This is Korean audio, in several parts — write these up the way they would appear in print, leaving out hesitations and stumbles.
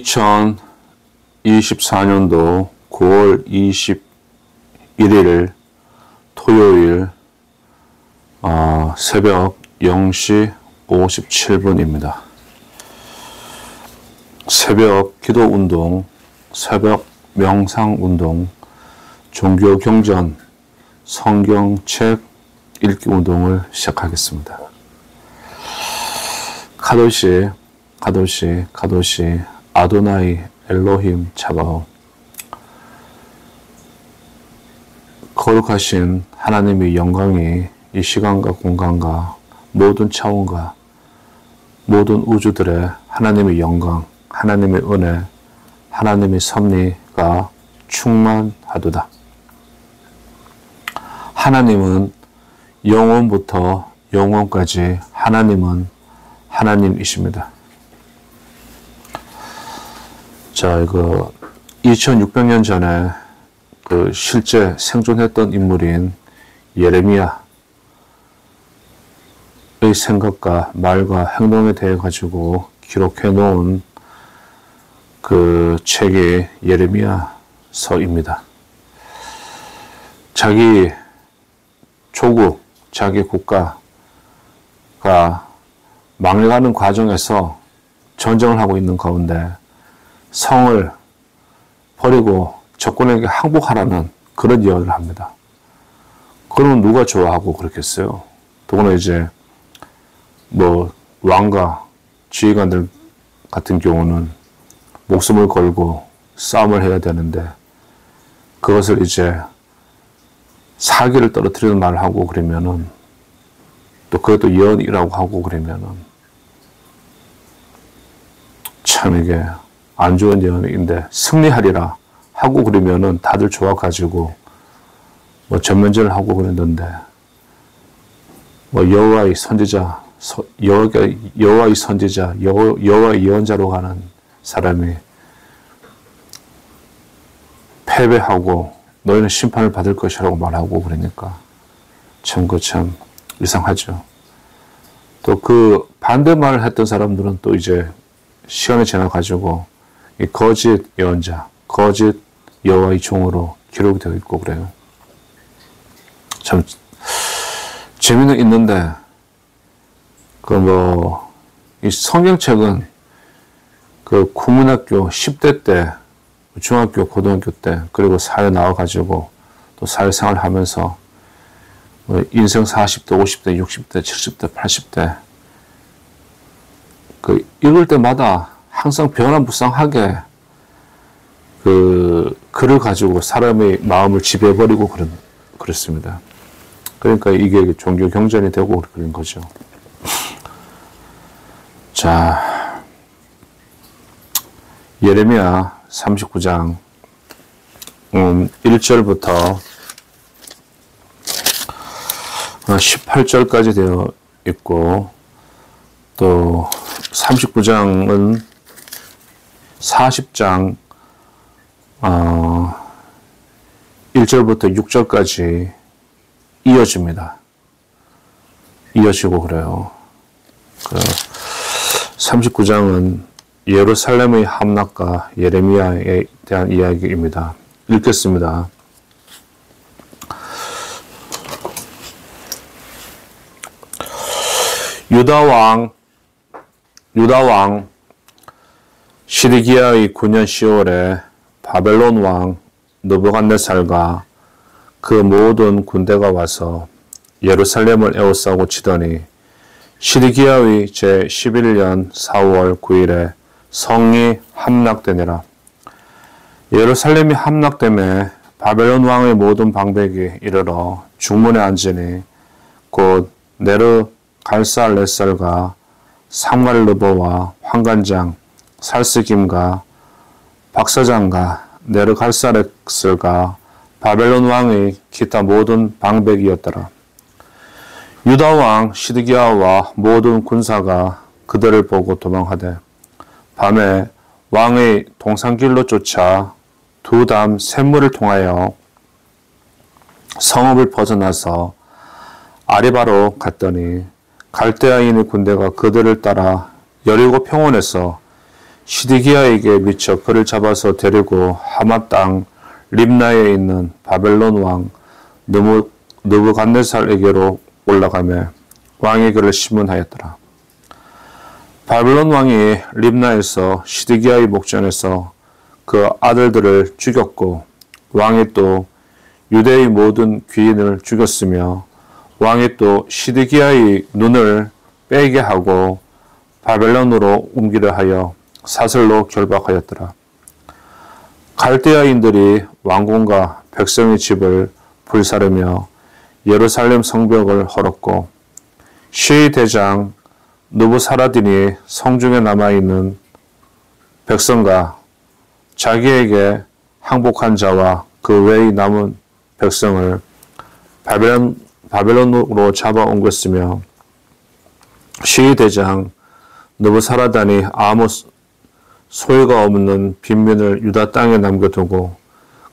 2024년도 9월 21일 토요일 새벽 0시 57분입니다. 새벽 기도운동, 새벽 명상운동, 종교경전, 성경책 읽기 운동을 시작하겠습니다. 카도시 아도나이 엘로힘 차바오. 거룩하신 하나님의 영광이 이 시간과 공간과 모든 차원과 모든 우주들의 하나님의 영광, 하나님의 은혜, 하나님의 섭리가 충만하도다. 하나님은 영원부터 영원까지 하나님은 하나님이십니다. 자, 이거 2600년 전에 실제 생존했던 인물인 예레미야의 생각과 말과 행동에 대해 가지고 기록해 놓은 그 책이 예레미야서입니다. 자기 조국, 자기 국가가 망해가는 과정에서 전쟁을 하고 있는 가운데 성을 버리고 적군에게 항복하라는 그런 이야기를 합니다. 그러면 누가 좋아하고 그렇겠어요? 더구나 이제 왕과 지휘관들 같은 경우는 목숨을 걸고 싸움을 해야 되는데 그것을 이제 사기를 떨어뜨리는 말을 하고 그러면은 또 그것도 예언이라고 하고 그러면은 참 이게 안 좋은 예언인데 승리하리라 하고 그러면은 다들 좋아가지고 전면전을 하고 그랬는데 여호와의 선지자, 여호와의 선지자, 여호와의 예언자로 가는 사람이 패배하고 너희는 심판을 받을 것이라고 말하고 그러니까 참 이상하죠. 또 그 반대말을 했던 사람들은 또 이제 시간이 지나가지고 이 거짓 예언자, 거짓 여호와의 종으로 기록이 되어 있고 그래요. 참 재미는 있는데 이 성경책은 그 국민학교 10대 때, 중학교, 고등학교 때, 그리고 사회 나와가지고 또 사회생활 하면서 인생 40대, 50대, 60대, 70대, 80대 읽을 때마다 항상 변화무쌍하게 글을 가지고 사람의 마음을 지배해버리고 그렇습니다. 그러니까 이게 종교 경전이 되고 그런 거죠. 자, 예레미야 39장 1절부터 18절까지 되어 있고 또 39장은 40장 1절부터 6절까지 이어집니다. 이어지고 그래요. 39장은 예루살렘의 함락과 예레미야에 대한 이야기입니다. 읽겠습니다. 유다 왕 시드기야의 9년 10월에 바벨론 왕 느부갓네살과 그 모든 군대가 와서 예루살렘을 에워싸고 치더니 시드기야의 제11년 4월 9일에 성이 함락되니라. 예루살렘이 함락되매 바벨론 왕의 모든 방백이 이르러 중문에 앉으니 곧 네르갈살레살과 상갈르보와 환관장 살스김과 박사장과 네르갈사렉슬과 바벨론 왕의 기타 모든 방백이었더라. 유다 왕 시드기야와 모든 군사가 그들을 보고 도망하되 밤에 왕의 동산길로 쫓아 두 담 샘물을 통하여 성읍을 벗어나서 아리바로 갔더니 갈대아인의 군대가 그들을 따라 여리고 평원에서 시드기야에게 미쳐 그를 잡아서 데리고 하마 땅 립나에 있는 바벨론 왕 느부갓네살에게로 올라가며 왕이 그를 심문하였더라. 바벨론 왕이 립나에서 시드기야의 목전에서 그 아들들을 죽였고 왕이 또 유대의 모든 귀인을 죽였으며 왕이 또 시드기야의 눈을 빼게 하고 바벨론으로 옮기려 하여 사슬로 결박하였더라. 갈대아인들이 왕궁과 백성의 집을 불사르며 예루살렘 성벽을 헐었고 시의 대장 느부사라딘이 성중에 남아있는 백성과 자기에게 항복한 자와 그 외의 남은 백성을 바벨론으로 잡아 옮겼으며 시의 대장 느부사라단이 아무 소유가 없는 빈민을 유다 땅에 남겨두고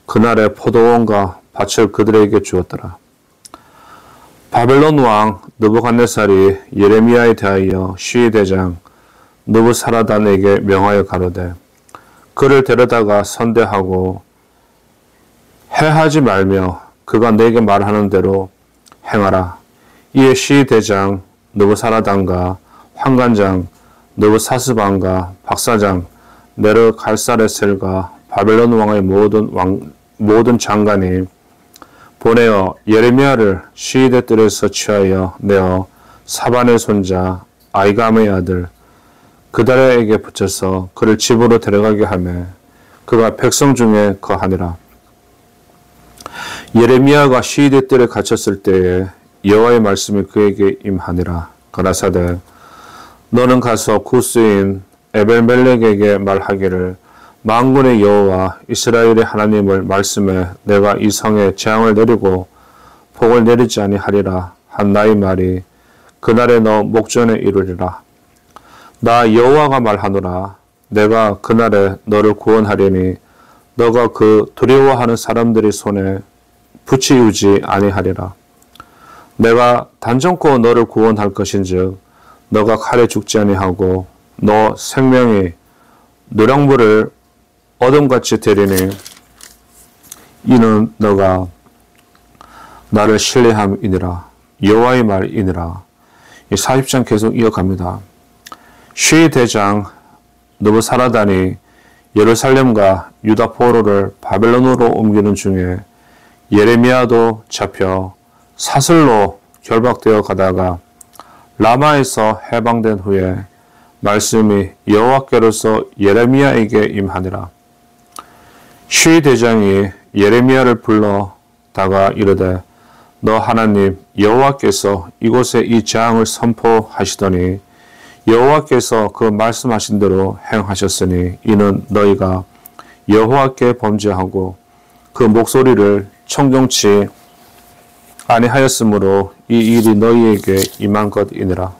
그날의 포도원과 밭을 그들에게 주었더라. 바벨론 왕 느부갓네살이 예레미야에 대하여 시의 대장 느부사라단에게 명하여 가로되 그를 데려다가 선대하고 해하지 말며 그가 내게 말하는 대로 행하라. 이에 시의 대장 느부사라단과 환관장 느부사스반과 박사장 네르갈사레셀과 바벨론 왕의 모든 장관이 보내어 예레미야를 시위대 뜰에서 취하여 내어 사반의 손자 아이감의 아들 그다랴에게 붙여서 그를 집으로 데려가게 하며 그가 백성 중에 거하니라. 예레미야가 시위대 뜰에 갇혔을 때에 여호와의 말씀이 그에게 임하니라. 가라사대 너는 가서 구스인 에벨멜렉에게 말하기를 만군의 여호와 이스라엘의 하나님을 말씀에 내가 이 성에 재앙을 내리고 복을 내리지 아니하리라 한 나의 말이 그날에 너 목전에 이르리라. 나 여호와가 말하노라. 내가 그날에 너를 구원하려니 너가 그 두려워하는 사람들의 손에 붙이우지 아니하리라. 내가 단정코 너를 구원할 것인즉 너가 칼에 죽지 아니하고 너 생명이 노량물을 어둠같이 되리니 이는 너가 나를 신뢰함이니라. 여호와의 말이니라. 이 40장 계속 이어갑니다. 시의 대장 느부사라단이 예루살렘과 유다 포로를 바벨론으로 옮기는 중에 예레미야도 잡혀 사슬로 결박되어 가다가 라마에서 해방된 후에 말씀이 여호와께로서 예레미야에게 임하니라. 시의 대장이 예레미야를 불러다가 이르되 너 하나님 여호와께서 이곳에 이 재앙을 선포하시더니 여호와께서 그 말씀하신 대로 행하셨으니 이는 너희가 여호와께 범죄하고 그 목소리를 청종치 아니하였으므로 이 일이 너희에게 임한 것이니라.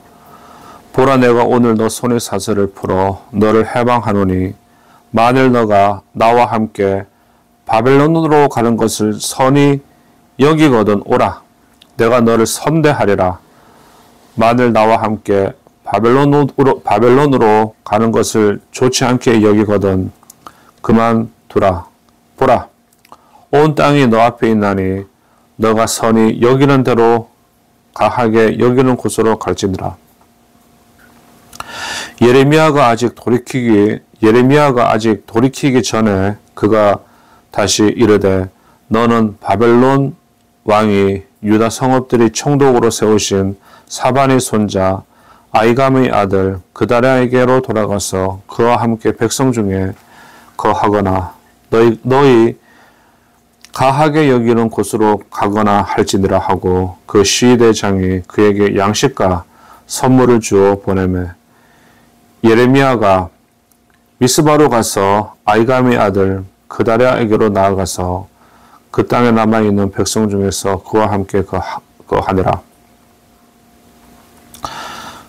보라 내가 오늘 너 손의 사슬을 풀어 너를 해방하노니 만일 너가 나와 함께 바벨론으로 가는 것을 선히 여기거든 오라. 내가 너를 선대하리라. 만일 나와 함께 바벨론으로 가는 것을 좋지 않게 여기거든 그만두라. 보라 온 땅이 너 앞에 있나니 너가 선히 여기는 대로 가하게 여기는 곳으로 갈지니라. 예레미야가 아직 돌이키기 전에 그가 다시 이르되 너는 바벨론 왕이 유다 성읍들이 총독으로 세우신 사반의 손자 아이감의 아들 그다랴에게로 돌아가서 그와 함께 백성 중에 거하거나 너희 가하게 여기는 곳으로 가거나 할지니라 하고 그 시대장이 그에게 양식과 선물을 주어 보내매 예레미야가 미스바로 가서 아이감의 아들 그다랴에게로 나아가서 그 땅에 남아있는 백성 중에서 그와 함께 거하니라.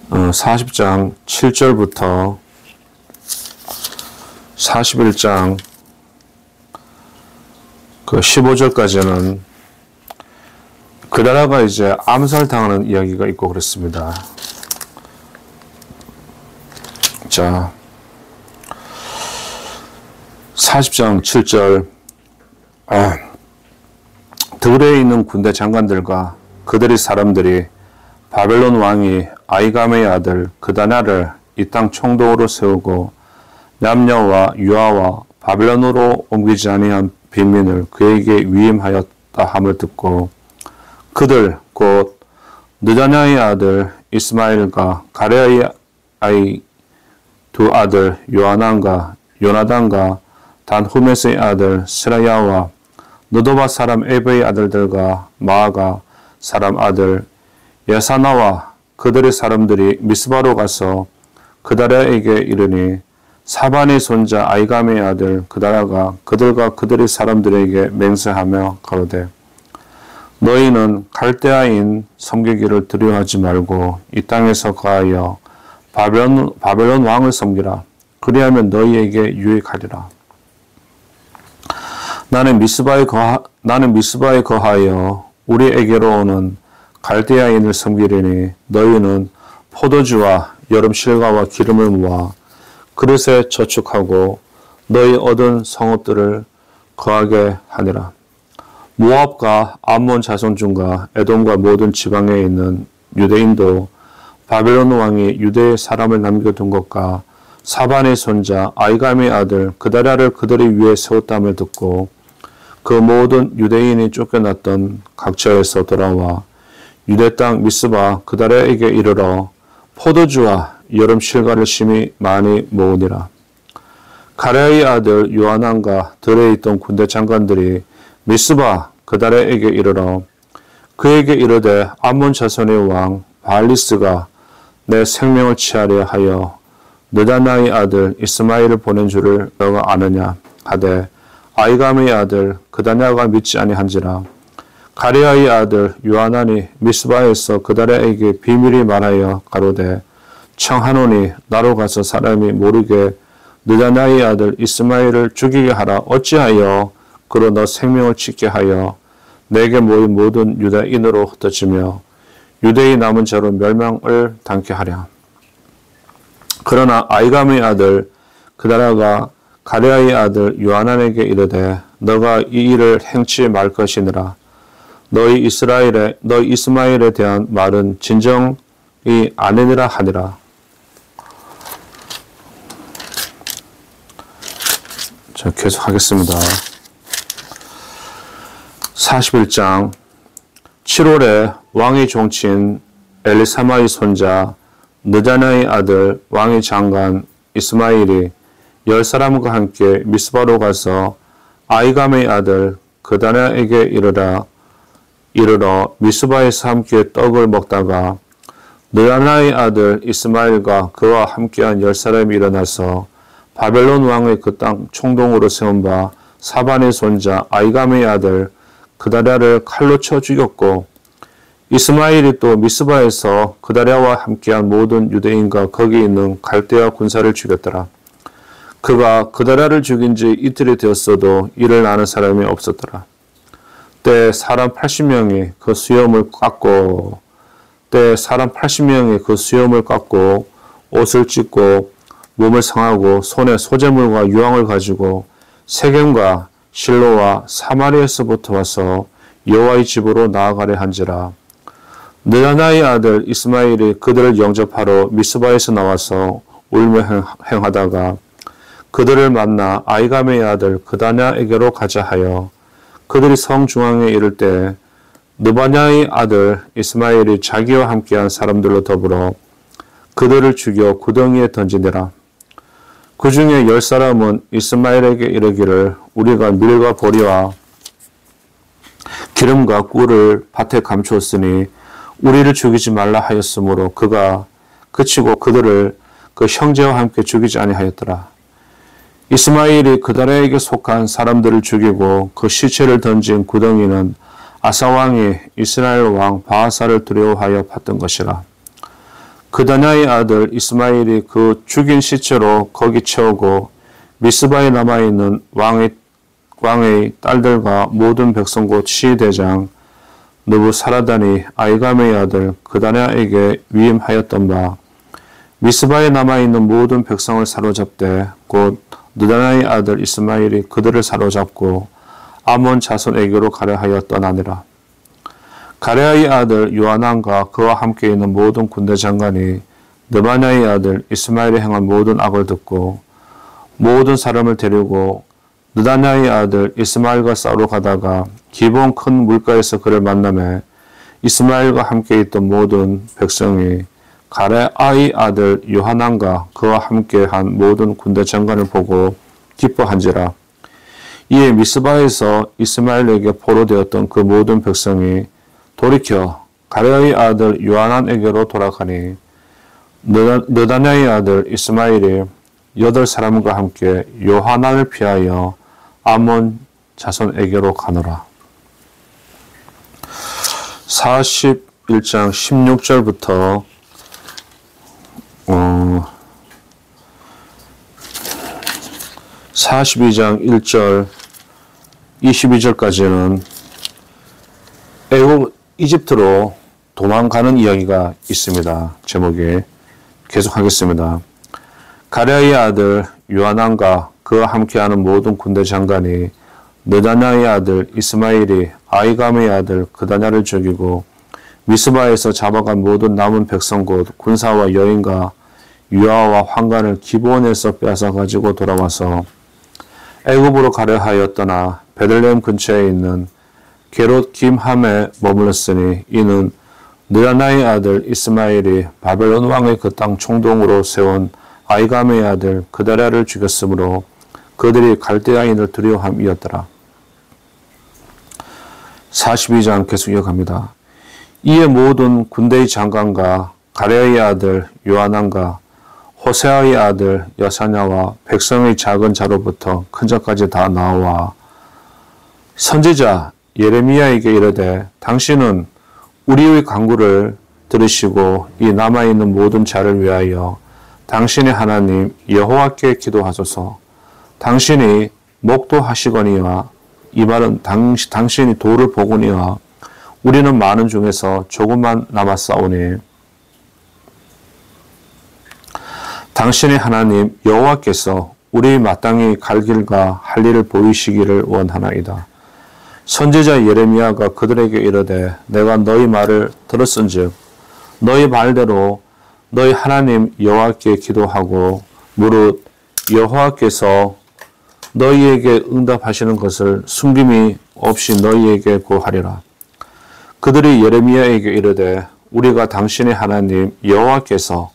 40장 7절부터 41장 15절까지는 그다랴가 이제 암살당하는 이야기가 있고 그렇습니다. 자, 40장 7절 들에 있는 군대 장관들과 그들의 사람들이 바벨론 왕이 아이감의 아들 그다냐를 이 땅 총독으로 세우고 남녀와 유아와 바벨론으로 옮기지 아니한 빈민을 그에게 위임하였다 함을 듣고 그들 곧 느다냐의 아들 이스마엘과 가레아의 두 아들 요하난과 요나단과 단후메스의 아들 스라야와 느도바 사람 에브의 아들들과 마아가 사람 아들 예사나와 그들의 사람들이 미스바로 가서 그다랴에게 이르니 사반의 손자 아이감의 아들 그다랴가 그들과 그들의 사람들에게 맹세하며 가로되 너희는 갈대아인 섬기기를 두려워하지 말고 이 땅에서 거하여 바벨론 왕을 섬기라. 그리하면 너희에게 유익하리라. 나는 미스바에 거하여 우리에게로 오는 갈대아인을 섬기리니 너희는 포도주와 여름 실과와 기름을 모아 그릇에 저축하고 너희 얻은 성읍들을 거하게 하니라. 모압과 암몬 자손 중과 에돔과 모든 지방에 있는 유대인도 바벨론 왕이 유대의 사람을 남겨둔 것과 사반의 손자 아이감의 아들 그다랴를 그들의 위에 세웠다며 듣고 그 모든 유대인이 쫓겨났던 각처에서 돌아와 유대 땅 미스바 그다랴에게 이르러 포도주와 여름 실과를 심히 많이 모으니라. 가레아의 아들 요하난과 들에 있던 군대 장관들이 미스바 그다랴에게 이르러 그에게 이르되 암몬 자손의 왕 바알리스가 내 생명을 취하려 하여 느다냐의 아들 이스마엘을 보낸 줄을 너가 아느냐 하되 아이감의 아들 그다냐가 믿지 아니한지라. 가레아의 아들 요하난이 미스바에서 그다랴에게 비밀이 말하여 가로되 청하노니 나로 가서 사람이 모르게 느다냐의 아들 이스마엘을 죽이게 하라. 어찌하여 그로 너 생명을 지게 하여 내게 모인 모든 유다인으로 흩어지며 유대의 남은 자로 멸망을 당케 하랴. 그러나 아이감의 아들 그다랴가 가레아의 아들 요하난에게 이르되 너가 이 일을 행치 말 것이니라. 너 이스마엘에 대한 말은 진정이 아니니라 하니라. 자, 계속하겠습니다. 41장 7월에 왕의 종친 엘리사마의 손자 느다냐의 아들 왕의 장관 이스마엘이 10사람과 함께 미스바로 가서 아이감의 아들 그다냐에게 이르러 미스바에서 함께 떡을 먹다가 느다냐의 아들 이스마엘과 그와 함께한 10사람이 일어나서 바벨론 왕의 그 땅 총독으로 세운 바 사반의 손자 아이감의 아들 그다랴를 칼로 쳐 죽였고 이스마엘이 또 미스바에서 그다랴와 함께한 모든 유대인과 거기 있는 갈대아 군사를 죽였더라. 그가 그다랴를 죽인 지 이틀이 되었어도 이를 아는 사람이 없었더라. 때 사람 80명이 그 수염을 깎고 옷을 찢고 몸을 상하고 손에 소재물과 유황을 가지고 세겜과 실로와 사마리아에서부터 와서 여호와의 집으로 나아가려 한지라. 느다냐의 아들 이스마엘이 그들을 영접하러 미스바에서 나와서 울며 행하다가 그들을 만나 아이감의 아들 그다냐에게로 가자 하여 그들이 성 중앙에 이를 때 느바냐의 아들 이스마엘이 자기와 함께한 사람들로 더불어 그들을 죽여 구덩이에 던지니라. 그 중에 10사람은 이스마엘에게 이르기를 우리가 밀과 보리와 기름과 꿀을 밭에 감추었으니 우리를 죽이지 말라 하였으므로 그가 그치고 그들을 그 형제와 함께 죽이지 아니하였더라. 이스마엘이 그다랴에게 속한 사람들을 죽이고 그 시체를 던진 구덩이는 아사왕이 이스라엘 왕 바하사를 두려워하여 팠던 것이라. 그다냐의 아들 이스마엘이 그 죽인 시체로 거기 채우고 미스바에 남아있는 왕의 딸들과 모든 백성 곧 시대장 느부사라단이 아이감의 아들 그다냐에게 위임하였던 바 미스바에 남아있는 모든 백성을 사로잡되 곧 느다나의 아들 이스마엘이 그들을 사로잡고 아몬 자손에게로 가려 하여 떠나니라. 가레아의 아들 요하난과 그와 함께 있는 모든 군대 장관이 느바냐의 아들 이스마엘이 행한 모든 악을 듣고 모든 사람을 데리고 느다냐의 아들 이스마엘과 싸우러 가다가 기본 큰 물가에서 그를 만나매 이스마엘과 함께 있던 모든 백성이 가레아의 아들 요하난과 그와 함께한 모든 군대 장관을 보고 기뻐한지라. 이에 미스바에서 이스마엘에게 포로되었던 그 모든 백성이 돌이켜 가레아의 아들 요하난에게로 돌아가니 느다냐의 아들 이스마엘이 8사람과 함께 요하난을 피하여 아몬 자손에게로 가노라. 41장 16절부터 42장 1절 22절까지는 이집트로 도망가는 이야기가 있습니다. 제목이 계속하겠습니다. 가레아의 아들 요하난과 그와 함께하는 모든 군대 장관이 느다냐의 아들 이스마엘이 아이감의 아들 그다냐를 죽이고 미스바에서 잡아간 모든 남은 백성 곧 군사와 여인과 유아와 환관을 기브온에서 빼앗아 가지고 돌아와서 애굽으로 가려 하여 떠나 베들레헴 근처에 있는 게롯 김함에 머물렀으니 이는 느다냐의 아들 이스마엘이 바벨론 왕의 그 땅 총동으로 세운 아이감의 아들 그다랴를 죽였으므로 그들이 갈대아인을 두려워함이었더라. 42장 계속 이어갑니다. 이에 모든 군대의 장관과 가레아의 아들 요하난과 호세아의 아들 여사냐와 백성의 작은 자로부터 큰 자까지 다 나와 선지자 예레미야에게 이르되 당신은 우리의 간구를 들으시고 이 남아있는 모든 자를 위하여 당신의 하나님 여호와께 기도하소서. 당신이 목도하시거니와 이 말은 당신이 도를 보거니와 우리는 많은 중에서 조금만 남았사오니 당신의 하나님 여호와께서 우리 마땅히 갈 길과 할 일을 보이시기를 원하나이다. 선지자 예레미야가 그들에게 이르되 내가 너희 말을 들었은즉 너희 말대로 너희 하나님 여호와께 기도하고 무릇 여호와께서 너희에게 응답하시는 것을 숨김이 없이 너희에게 구하리라. 그들이 예레미야에게 이르되 우리가 당신의 하나님 여호와께서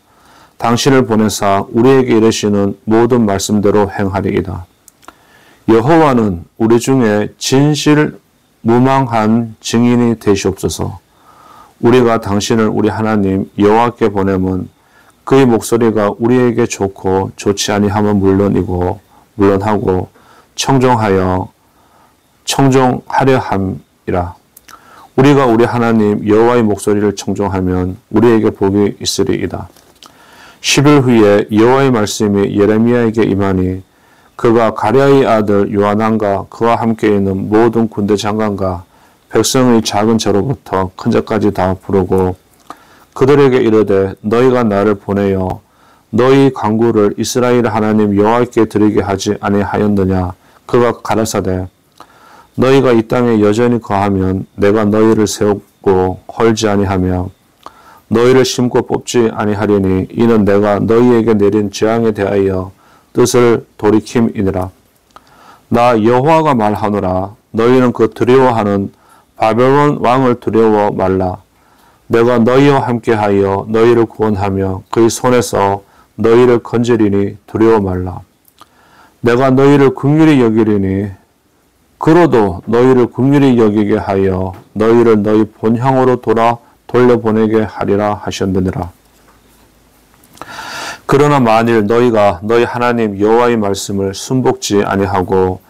당신을 보내사 우리에게 이르시는 모든 말씀대로 행하리이다. 여호와는 우리 중에 진실무망한 증인이 되시옵소서. 우리가 당신을 우리 하나님 여호와께 보내면 그의 목소리가 우리에게 좋고 좋지 아니하면 물론하고 청종하려 함이라. 우리가 우리 하나님 여호와의 목소리를 청종하면 우리에게 복이 있으리이다. 10일 후에 여호와의 말씀이 예레미야에게 임하니 그가 가레아의 아들 요하난과 그와 함께 있는 모든 군대 장관과 백성의 작은 자로부터 큰 자까지 다 부르고 그들에게 이르되 너희가 나를 보내어 너희 간구를 이스라엘 하나님 여호와께 드리게 하지 아니하였느냐. 그가 가라사대 너희가 이 땅에 여전히 거하면 내가 너희를 세우고 헐지 아니하며 너희를 심고 뽑지 아니하리니 이는 내가 너희에게 내린 재앙에 대하여 뜻을 돌이킴이니라. 나 여호와가 말하노라. 너희는 그 두려워하는 바벨론 왕을 두려워 말라. 내가 너희와 함께하여 너희를 구원하며 그의 손에서 너희를 건지리니 두려워 말라. 내가 너희를 긍휼히 여기리니 그로도 너희를 긍휼히 여기게 하여 너희를 너희 본향으로 돌려보내게 하리라 하셨느니라. 그러나 만일 너희가 너희 하나님 여호와의 말씀을 순복지 아니하고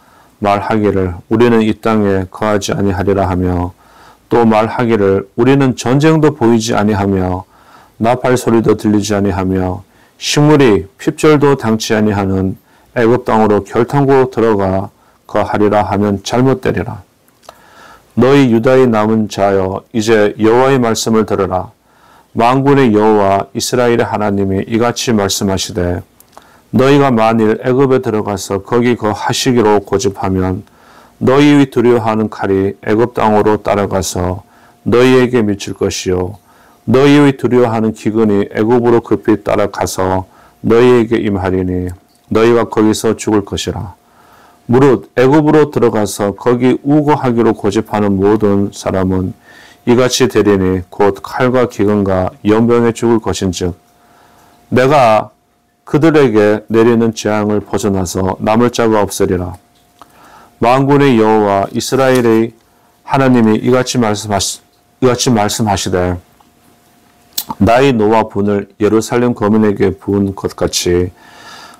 말하기를 우리는 이 땅에 거하지 아니하리라 하며 또 말하기를 우리는 전쟁도 보이지 아니하며 나팔 소리도 들리지 아니하며 식물이 핍절도 당치 아니하는 애굽 땅으로 결탄고 들어가 거하리라 하면 잘못되리라. 너희 유다의 남은 자여 이제 여호와의 말씀을 들으라. 만군의 여호와 이스라엘의 하나님이 이같이 말씀하시되 너희가 만일 애굽에 들어가서 거기 거하시기로 고집하면 너희 두려워하는 칼이 애굽 땅으로 따라가서 너희에게 미칠 것이요 너희의 두려워하는 기근이 애굽으로 급히 따라가서 너희에게 임하리니 너희가 거기서 죽을 것이라. 무릇 애굽으로 들어가서 거기 우거하기로 고집하는 모든 사람은 이같이 되리니 곧 칼과 기근과 연병에 죽을 것인즉 내가 그들에게 내리는 재앙을 벗어나서 남을 자가 없으리라. 만군의 여호와 이스라엘의 하나님이 이같이 말씀하시되 나의 노와 분을 예루살렘 거민에게 부은 것 같이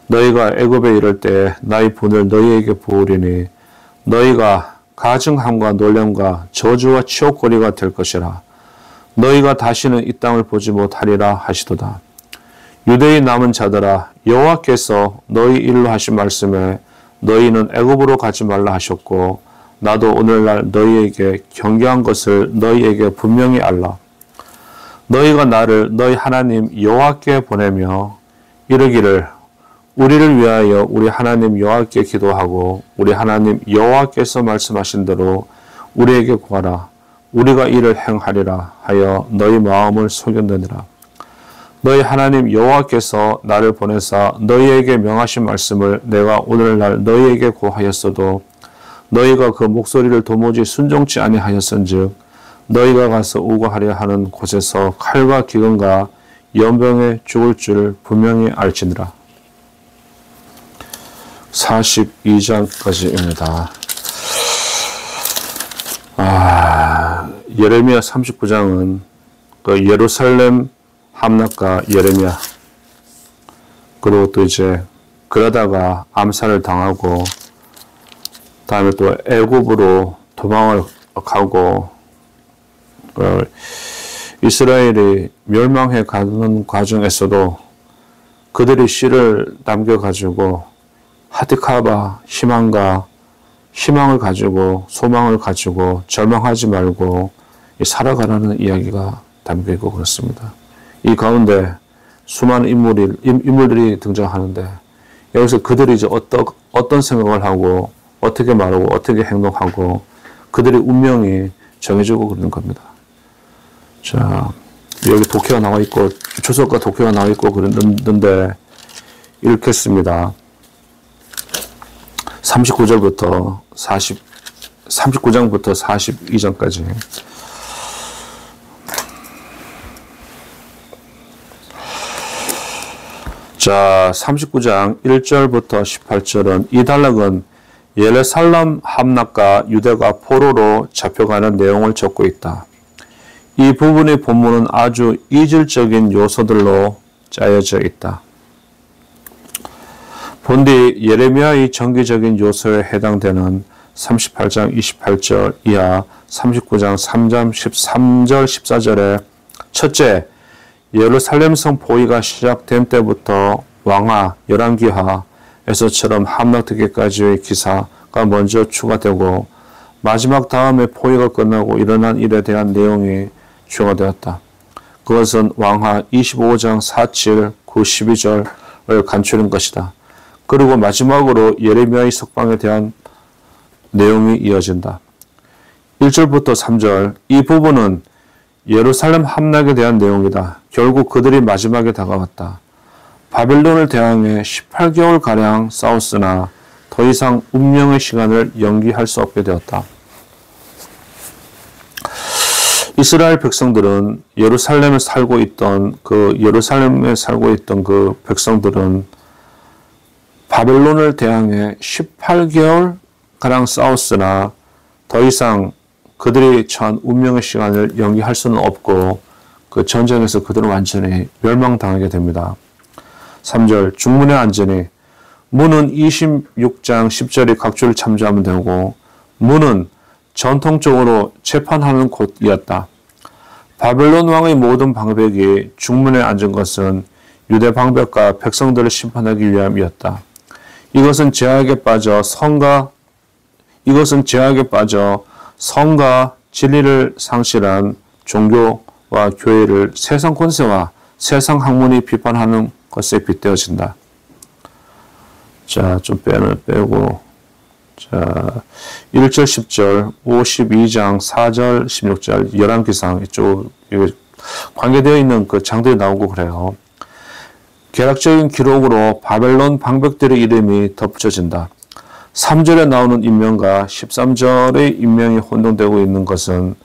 너희가 애굽에 이를 때 나의 분을 너희에게 부으리니 너희가 가증함과 놀람과 저주와 치욕거리가 될 것이라. 너희가 다시는 이 땅을 보지 못하리라 하시도다. 유대의 남은 자들아 여호와께서 너희 일로 하신 말씀에 너희는 애굽으로 가지 말라 하셨고 나도 오늘날 너희에게 경계한 것을 너희에게 분명히 알라. 너희가 나를 너희 하나님 여호와께 보내며 이르기를 우리를 위하여 우리 하나님 여호와께 기도하고 우리 하나님 여호와께서 말씀하신 대로 우리에게 구하라. 우리가 이를 행하리라 하여 너희 마음을 속였느니라. 너희 하나님 여호와께서 나를 보내사 너희에게 명하신 말씀을 내가 오늘날 너희에게 고하였어도 너희가 그 목소리를 도무지 순종치 아니하였은즉 너희가 가서 우거하려 하는 곳에서 칼과 기근과 연병에 죽을 줄 분명히 알지니라. 42장까지입니다. 예레미야 39장은 그 예루살렘 함락가 예레미야, 그리고 또 이제 그러다가 암살을 당하고 다음에 또 애굽으로 도망을 가고 이스라엘이 멸망해 가는 과정에서도 그들이 씨를 남겨가지고 하티카바 희망을 가지고 소망을 가지고 절망하지 말고 살아가라는 이야기가 담겨있고 그렇습니다. 이 가운데 수많은 인물들이 등장하는데 여기서 그들이 이제 어떤 생각을 하고 어떻게 말하고 어떻게 행동하고 그들의 운명이 정해지고 그러는 겁니다. 자, 여기 독해가 나와 있고 주석과 독해가 나와 있고 그랬는데 읽겠습니다. 39장부터 42장까지. 자, 39장 1절부터 18절은 이 단락은 예루살렘 함락과 유대가 포로로 잡혀가는 내용을 적고 있다. 이 부분의 본문은 아주 이질적인 요소들로 짜여져 있다. 본디 예레미야의 정기적인 요소에 해당되는 38장 28절 이하 39장 3장 13절 14절에 첫째, 예루살렘 성 포위가 시작된 때부터 왕하, 열왕기하에서처럼 함락되기까지의 기사가 먼저 추가되고 마지막 다음에 포위가 끝나고 일어난 일에 대한 내용이 추가되었다. 그것은 왕하 25장 4, 7, 9, 12절을 간추린 것이다. 그리고 마지막으로 예레미야의 석방에 대한 내용이 이어진다. 1절부터 3절, 이 부분은 예루살렘 함락에 대한 내용이다. 결국 그들이 마지막에 다가왔다. 바벨론을 대항해 18개월가량 싸웠으나 더 이상 운명의 시간을 연기할 수 없게 되었다. 이스라엘 백성들은 예루살렘에 살고 있던 그 백성들은 바벨론을 대항해 18개월가량 싸웠으나 더 이상 그들이 처한 운명의 시간을 연기할 수는 없고 그 전쟁에서 그들은 완전히 멸망당하게 됩니다. 3절, 중문에 앉으니 문은 26장 10절이 각주를 참조하면 되고 문은 전통적으로 재판하는 곳이었다. 바벨론 왕의 모든 방백이 중문에 앉은 것은 유대 방백과 백성들을 심판하기 위함이었다. 이것은 제약에 빠져 성과 진리를 상실한 종교와 교회를 세상 권세와 세상 학문이 비판하는 것에 빗대어진다. 자, 좀 빼고. 자, 1절, 10절, 52장, 4절, 16절, 11기상, 이쪽, 관계되어 있는 그 장들이 나오고 그래요. 개략적인 기록으로 바벨론 방백들의 이름이 덧붙여진다. 3절에 나오는 인명과 13절의 인명이 혼동되고 있는 것은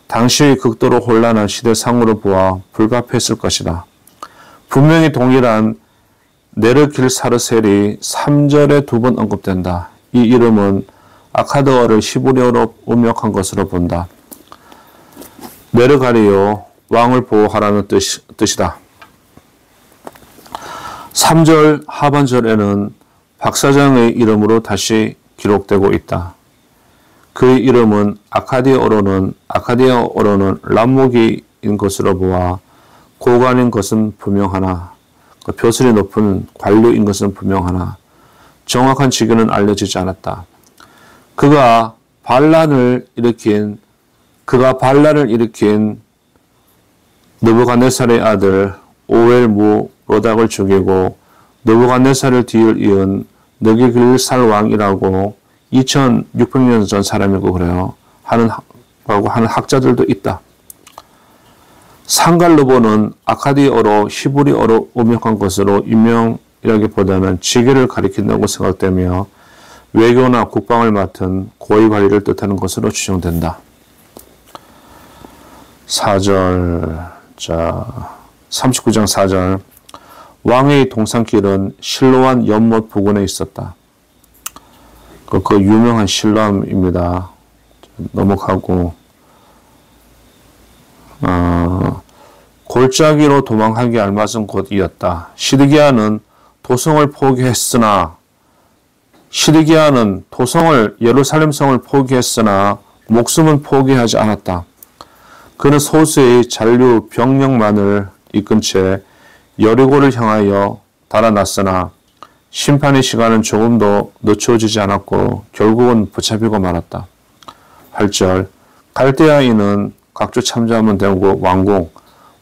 당시의 극도로 혼란한 시대상으로 보아 불가피했을 것이다. 분명히 동일한 네르길사르셀이 3절에 2번 언급된다. 이 이름은 아카드어를 히브리어로 음역한 것으로 본다. 네르가리오, 왕을 보호하라는 뜻이다. 3절 하반절에는 박사장의 이름으로 다시 기록되고 있다. 그의 이름은 아카디아어로는 람목이인 것으로 보아 고관인 것은 분명하나 벼슬이 높은 관료인 것은 분명하나 정확한 직위는 알려지지 않았다. 그가 반란을 일으킨 느부갓네살의 아들 오엘무로닥을 죽이고 느부갓네살을 뒤를 이은 느기글살 왕이라고 2600년 전 사람이고 그래요. 하는 학자들도 있다. 상갈르보는 아카디어로 히브리어로 음역한 것으로 인명이라기보다는 직위를 가리킨다고 생각되며 외교나 국방을 맡은 고위 관리를 뜻하는 것으로 추정된다. 4절, 자, 39장 4절. 왕의 동산길은 실로암 연못 부근에 있었다. 그 유명한 실로암입니다. 넘어가고, 골짜기로 도망하기 알맞은 곳이었다. 시드기야는 도성을 예루살렘 성을 포기했으나 목숨은 포기하지 않았다. 그는 소수의 잔류 병력만을 이끈 채 여리고를 향하여 달아났으나 심판의 시간은 조금도 늦춰지지 않았고 결국은 붙잡히고 말았다. 8절. 갈대아인은 각주 참자하면 되고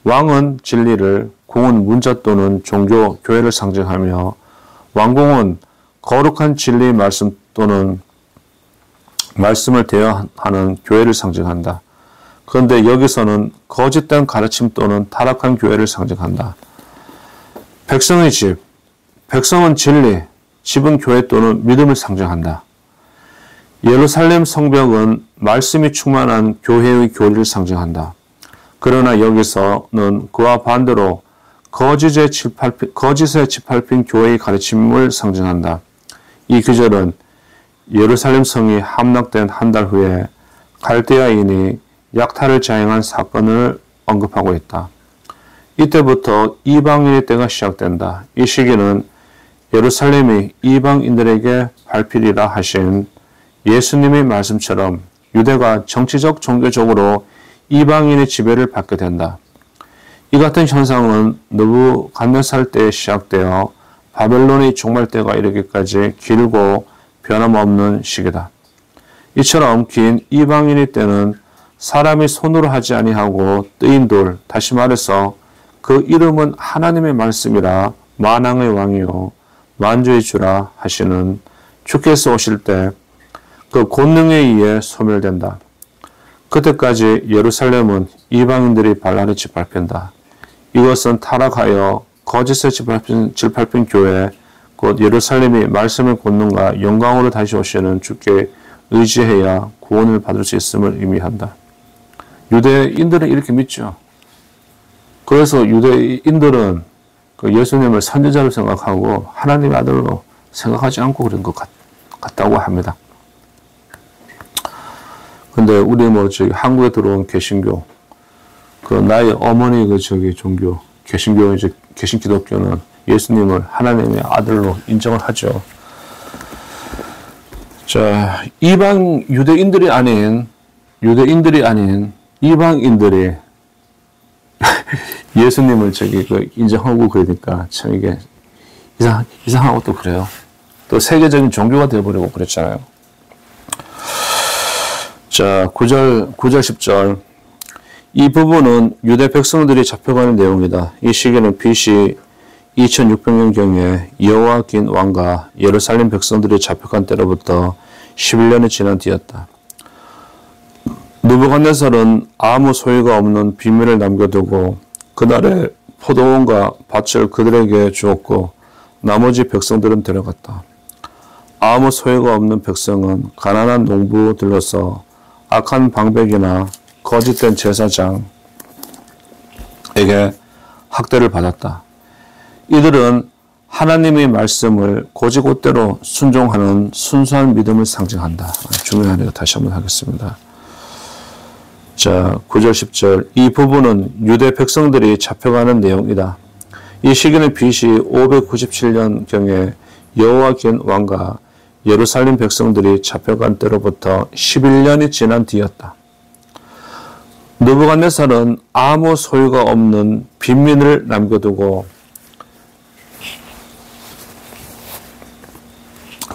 왕은 진리를, 공은 문자 또는 종교, 교회를 상징하며 왕궁은 거룩한 진리의 말씀 또는 말씀을 대여하는 교회를 상징한다. 그런데 여기서는 거짓된 가르침 또는 타락한 교회를 상징한다. 백성의 집, 백성은 진리, 집은 교회 또는 믿음을 상징한다. 예루살렘 성벽은 말씀이 충만한 교회의 교리를 상징한다. 그러나 여기서는 그와 반대로 거짓에 짓밟힌 교회의 가르침을 상징한다. 이 구절은 예루살렘 성이 함락된 한 달 후에 갈대아인이 약탈을 자행한 사건을 언급하고 있다. 이때부터 이방인의 때가 시작된다. 이 시기는 예루살렘이 이방인들에게 밟히리라 하신 예수님의 말씀처럼 유대가 정치적, 종교적으로 이방인의 지배를 받게 된다. 이 같은 현상은 느부갓네살 때에 시작되어 바벨론의 종말 때가 이르기까지 길고 변함없는 시기다. 이처럼 긴 이방인의 때는 사람이 손으로 하지 아니하고 뜨인 돌, 다시 말해서 그 이름은 하나님의 말씀이라 만왕의 왕이요 만주의 주라 하시는 주께서 오실 때 그 권능에 의해 소멸된다. 그때까지 예루살렘은 이방인들이 반란에 짓밟힌다. 이것은 타락하여 거짓에 짓밟힌 교회, 곧 예루살렘이 말씀의 권능과 영광으로 다시 오시는 주께 의지해야 구원을 받을 수 있음을 의미한다. 유대인들은 이렇게 믿죠. 그래서 유대인들은 그 예수님을 선지자로 생각하고 하나님의 아들로 생각하지 않고 그런 것 같다고 합니다. 근데 우리 한국에 들어온 개신교, 나의 어머니 종교, 개신교, 개신 기독교는 예수님을 하나님의 아들로 인정을 하죠. 자, 유대인들이 아닌 이방인들이 예수님을 인정하고 그러니까 참 이게 이상하고 또 그래요. 또 세계적인 종교가 되어버리고 그랬잖아요. 자, 9절, 10절. 이 부분은 유대 백성들이 잡혀가는 내용이다. 이 시기는 BC 2600년경에 여호와긴 왕과 예루살렘 백성들이 잡혀간 때로부터 11년이 지난 뒤였다. 느부갓네살은 아무 소유가 없는 비밀을 남겨두고 그날에 포도원과 밭을 그들에게 주었고 나머지 백성들은 데려갔다. 아무 소유가 없는 백성은 가난한 농부들로서 악한 방백이나 거짓된 제사장에게 학대를 받았다. 이들은 하나님의 말씀을 곧이곧대로 순종하는 순수한 믿음을 상징한다. 중요하네요. 다시 한번 하겠습니다. 자, 9절 10절 이 부분은 유대 백성들이 잡혀가는 내용이다. 이 시기는 BC 597년경에 여호와긴 왕과 예루살렘 백성들이 잡혀간 때로부터 11년이 지난 뒤였다. 느부갓네살은 아무 소유가 없는 빈민을 남겨두고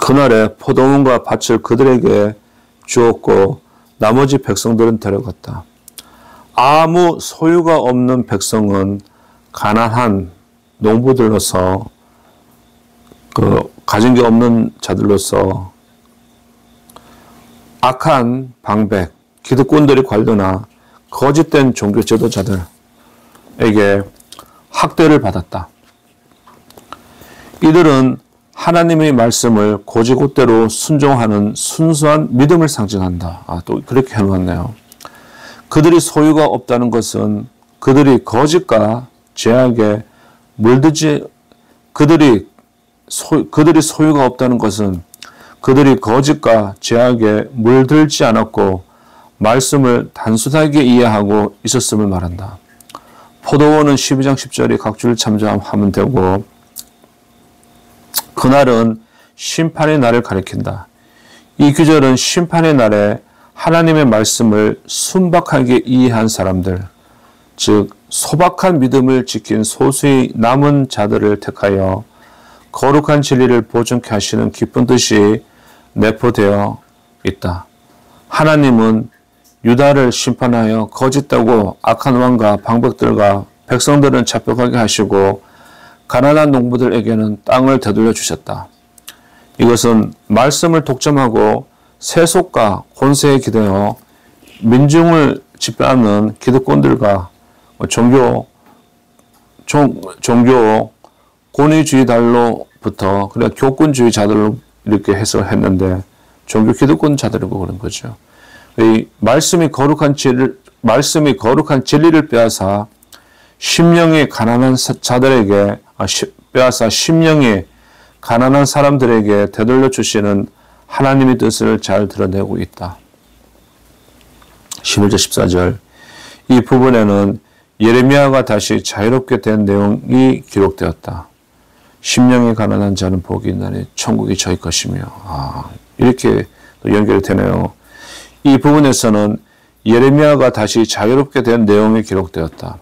그날에 포도원과 밭을 그들에게 주었고 나머지 백성들은 데려갔다. 아무 소유가 없는 백성은 가난한 농부들로서 가진 게 없는 자들로서 악한 방백, 기득권들이 관료나 거짓된 종교 지도자들에게 학대를 받았다. 이들은 하나님의 말씀을 곧이곧대로 순종하는 순수한 믿음을 상징한다. 또 그렇게 해놓았네요. 그들이 소유가 없다는 것은 그들이 거짓과 죄악에 물들지 그들이 소유가 없다는 것은 그들이 거짓과 죄악에 물들지 않았고 말씀을 단순하게 이해하고 있었음을 말한다. 포도원은 12장 10절이 각주를 참조하면 되고 그날은 심판의 날을 가리킨다. 이 구절은 심판의 날에 하나님의 말씀을 순박하게 이해한 사람들, 즉 소박한 믿음을 지킨 소수의 남은 자들을 택하여 거룩한 진리를 보존케 하시는 깊은 뜻이 내포되어 있다. 하나님은 유다를 심판하여 거짓되고 악한 왕과 방백들과 백성들은 잡혀가게 하시고 가난한 농부들에게는 땅을 되돌려 주셨다. 이것은 말씀을 독점하고 세속과 권세에 기대어 민중을 지배하는 기득권들과 종교 권위주의자들로부터 그래 교권주의자들로 이렇게 해석했는데 종교 기득권자들이고 그런 거죠. 이 말씀이 거룩한 진리를 빼앗아 심령이 가난한 자들에게 빼앗아 심령이 가난한 사람들에게 되돌려 주시는 하나님의 뜻을 잘 드러내고 있다. 11절 14절 이 부분에는 예레미야가 다시 자유롭게 된 내용이 기록되었다. 심령이 가난한 자는 복이 있나니 천국이 저희 것이며 이렇게 또 연결이 되네요. 이 부분에서는 예레미야가 다시 자유롭게 된 내용이 기록되었다.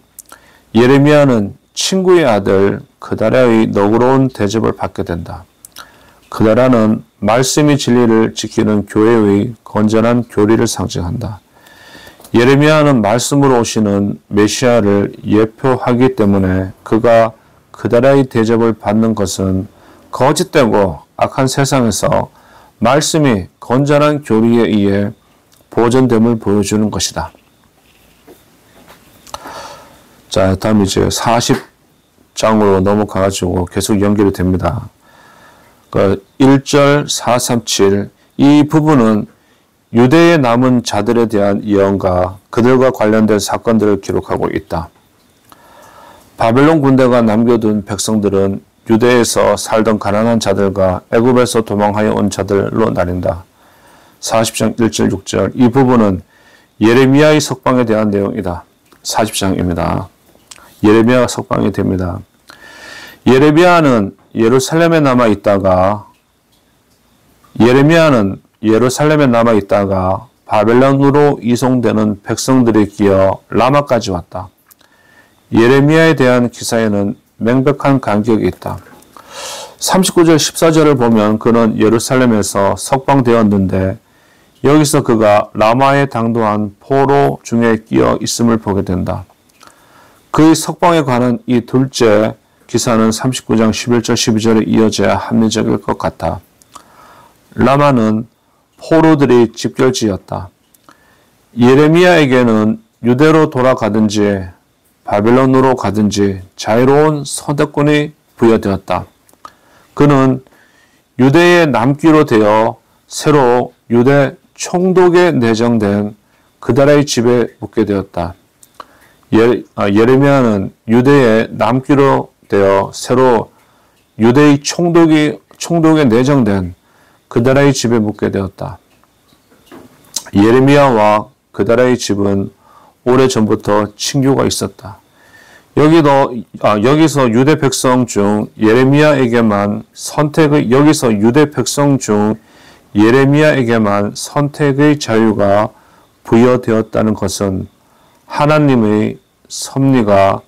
예레미야는 친구의 아들 그다랴의 너그러운 대접을 받게 된다. 그다랴는 말씀의 진리를 지키는 교회의 건전한 교리를 상징한다. 예레미야는 말씀으로 오시는 메시아를 예표하기 때문에 그가 그다랴의 대접을 받는 것은 거짓되고 악한 세상에서 말씀이 건전한 교리에 의해 보존됨을 보여주는 것이다. 자, 다음 이제 40장으로 넘어가가지고 계속 연결이 됩니다. 1절 437 이 부분은 유대에 남은 자들에 대한 예언과 그들과 관련된 사건들을 기록하고 있다. 바벨론 군대가 남겨둔 백성들은 유대에서 살던 가난한 자들과 애굽에서 도망하여 온 자들로 나뉜다. 40장 1절 6절 이 부분은 예레미야의 석방에 대한 내용이다. 40장입니다. 예레미야가 석방이 됩니다. 예레미야는 예루살렘에 남아 있다가 바벨론으로 이송되는 백성들이 기어 라마까지 왔다. 예레미야에 대한 기사에는 명백한 간격이 있다. 39절 14절을 보면 그는 예루살렘에서 석방되었는데 여기서 그가 라마에 당도한 포로 중에 끼어 있음을 보게 된다. 그의 석방에 관한 이 둘째 기사는 39장 11절 12절에 이어져야 합리적일 것 같아. 라마는 포로들이 집결지였다. 예레미야에게는 유대로 돌아가든지 바벨론으로 가든지 자유로운 선택권이 부여되었다. 그는 유대의 남귀로 되어 새로 유대 총독에 내정된 그다라의 집에 묵게 되었다. 예레미야는 유대의 남귀로 되어 새로 유대의 총독에 내정된 그다라의 집에 묵게 되었다. 예레미야와 그다라의 집은 오래전부터 친교가 있었다. 여기서 유대 백성 중 예레미야에게만 선택의 자유가 부여되었다는 것은 하나님의 섭리가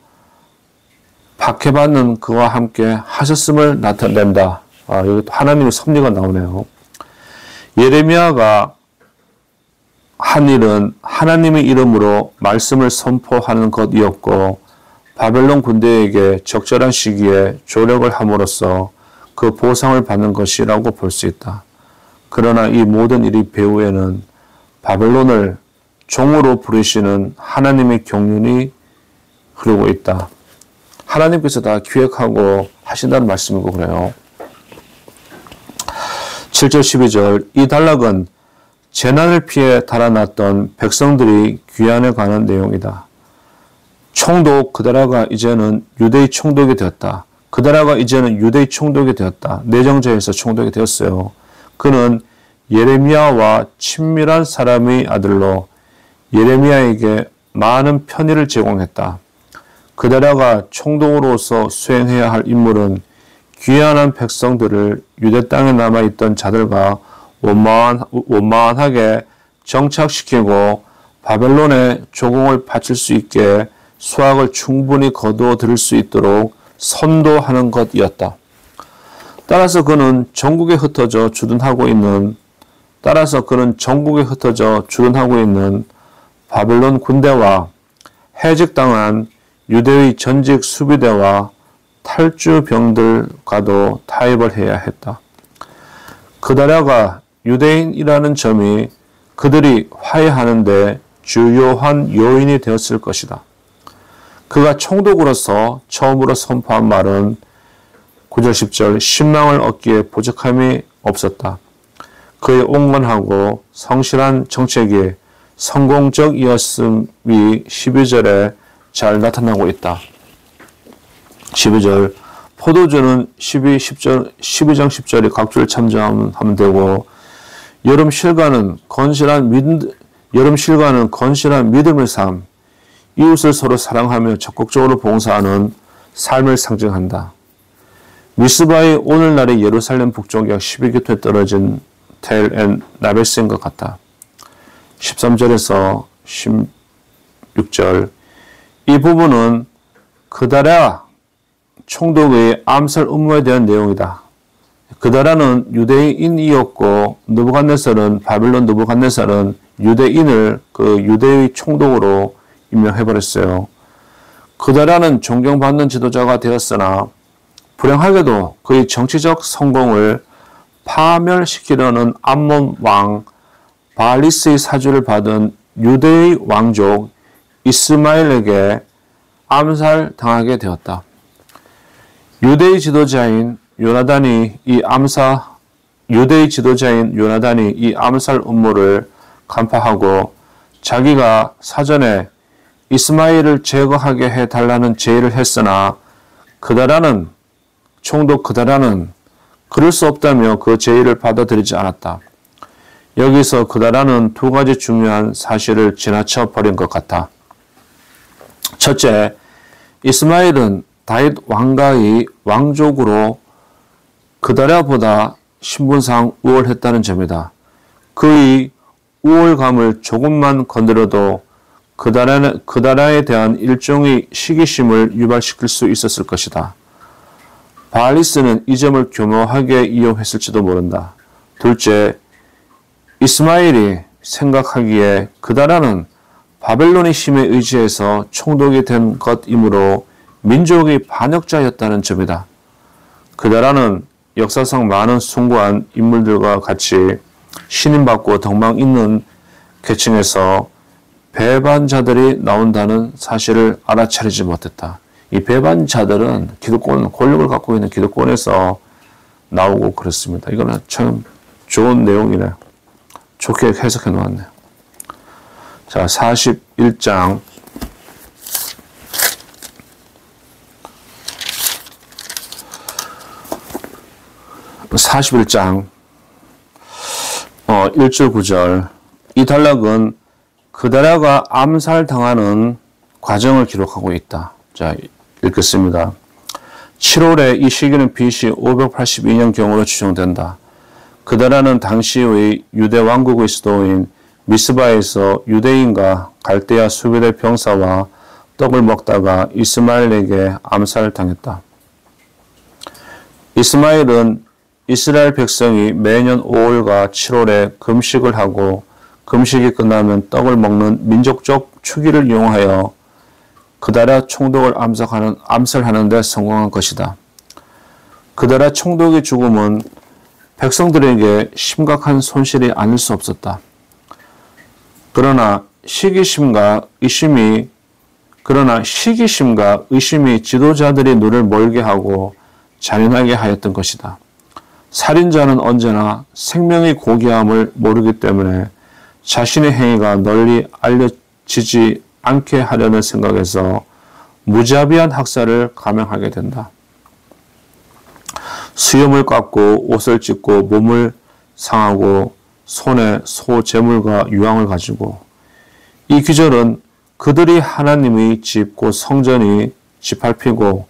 박해받는 그와 함께 하셨음을 나타낸다. 여기 하나님의 섭리가 나오네요. 예레미야가 한 일은 하나님의 이름으로 말씀을 선포하는 것이었고 바벨론 군대에게 적절한 시기에 조력을 함으로써 그 보상을 받는 것이라고 볼 수 있다. 그러나 이 모든 일이 배후에는 바벨론을 종으로 부르시는 하나님의 경륜이 흐르고 있다. 하나님께서 다 기획하고 하신다는 말씀이고 그래요. 7절 12절 이 단락은 재난을 피해 달아났던 백성들이 귀환에 관한 내용이다. 총독 그다라가 이제는 유대의 총독이 되었다. 그다라가 이제는 유대의 총독이 되었다. 내정자에서 총독이 되었어요. 그는 예레미야와 친밀한 사람의 아들로 예레미야에게 많은 편의를 제공했다. 그다라가 총독으로서 수행해야 할 임무는 귀환한 백성들을 유대 땅에 남아있던 자들과 원만하게 정착시키고 바벨론에 조공을 바칠 수 있게 수확을 충분히 거두어 들을 수 있도록 선도하는 것이었다. 따라서 그는 전국에 흩어져 주둔하고 있는 바벨론 군대와 해직당한 유대의 전직 수비대와 탈주병들과도 타협을 해야 했다. 그다라가 유대인이라는 점이 그들이 화해하는데 주요한 요인이 되었을 것이다. 그가 총독으로서 처음으로 선포한 말은 9절 10절 신망을 얻기에 부족함이 없었다. 그의 온건하고 성실한 정책이 성공적이었음이 12절에 잘 나타나고 있다. 12절 포도주는 12장 10절이 각주를 참조하면 되고 여름 실과는 건실한 믿음을 삼 이웃을 서로 사랑하며 적극적으로 봉사하는 삶을 상징한다. 미스바의 오늘날의 예루살렘 북쪽 약 12km에 떨어진 텔 앤 나베스인 것 같다. 13절에서 16절 이 부분은 그다라 총독의 암살 음모에 대한 내용이다. 그다라는 유대인이었고 바벨론 느부갓네살은 유대인을 그 유대의 총독으로 임명해버렸어요. 그다라는 존경받는 지도자가 되었으나 불행하게도 그의 정치적 성공을 파멸시키려는 암몬 왕 바알리스의 사주를 받은 유대의 왕족 이스마엘에게 암살당하게 되었다. 유대의 지도자인 요나단이 이 암살 음모를 간파하고 자기가 사전에 이스마엘을 제거하게 해달라는 제의를 했으나 총독 그다라는 그럴 수 없다며 그 제의를 받아들이지 않았다. 여기서 그다라는 두 가지 중요한 사실을 지나쳐 버린 것 같아. 첫째, 이스마엘은 다윗 왕가의 왕족으로 그다라보다 신분상 우월했다는 점이다. 그의 우월감을 조금만 건드려도 그다라에 대한 일종의 시기심을 유발시킬 수 있었을 것이다. 바알리스는 이 점을 교묘하게 이용했을지도 모른다. 둘째, 이스마엘이 생각하기에 그다라는 바벨론의 힘에 의지해서 총독이 된 것이므로 민족의 반역자였다는 점이다. 그다라는 역사상 많은 숭고한 인물들과 같이 신임받고 덕망 있는 계층에서 배반자들이 나온다는 사실을 알아차리지 못했다. 이 배반자들은 기득권, 권력을 갖고 있는 기득권에서 나오고 그렇습니다. 이거는 참 좋은 내용이네. 좋게 해석해 놓았네요. 자, 41장. 41장 1절 9절. 이 단락은 그다라가 암살당하는 과정을 기록하고 있다. 자, 읽겠습니다. 7월에 이 시기는 BC 582년 경으로 추정된다. 그다라는 당시의 유대 왕국의 수도인 미스바에서 유대인과 갈대아 수비대 병사와 떡을 먹다가 이스마엘에게 암살당했다. 이스마엘은 이스라엘 백성이 매년 5월과 7월에 금식을 하고 금식이 끝나면 떡을 먹는 민족적 추기를 이용하여 그다라 총독을 암살하는 데 성공한 것이다. 그다라 총독의 죽음은 백성들에게 심각한 손실이 아닐 수 없었다. 그러나 시기심과 의심이 지도자들이 눈을 멀게 하고 잔인하게 하였던 것이다. 살인자는 언제나 생명의 고귀함을 모르기 때문에 자신의 행위가 널리 알려지지 않게 하려는 생각에서 무자비한 학살을 감행하게 된다. 수염을 깎고 옷을 찢고 몸을 상하고 손에 소 제물과 유황을 가지고 이 규절은 그들이 하나님의 집 곧 성전이 짓밟히고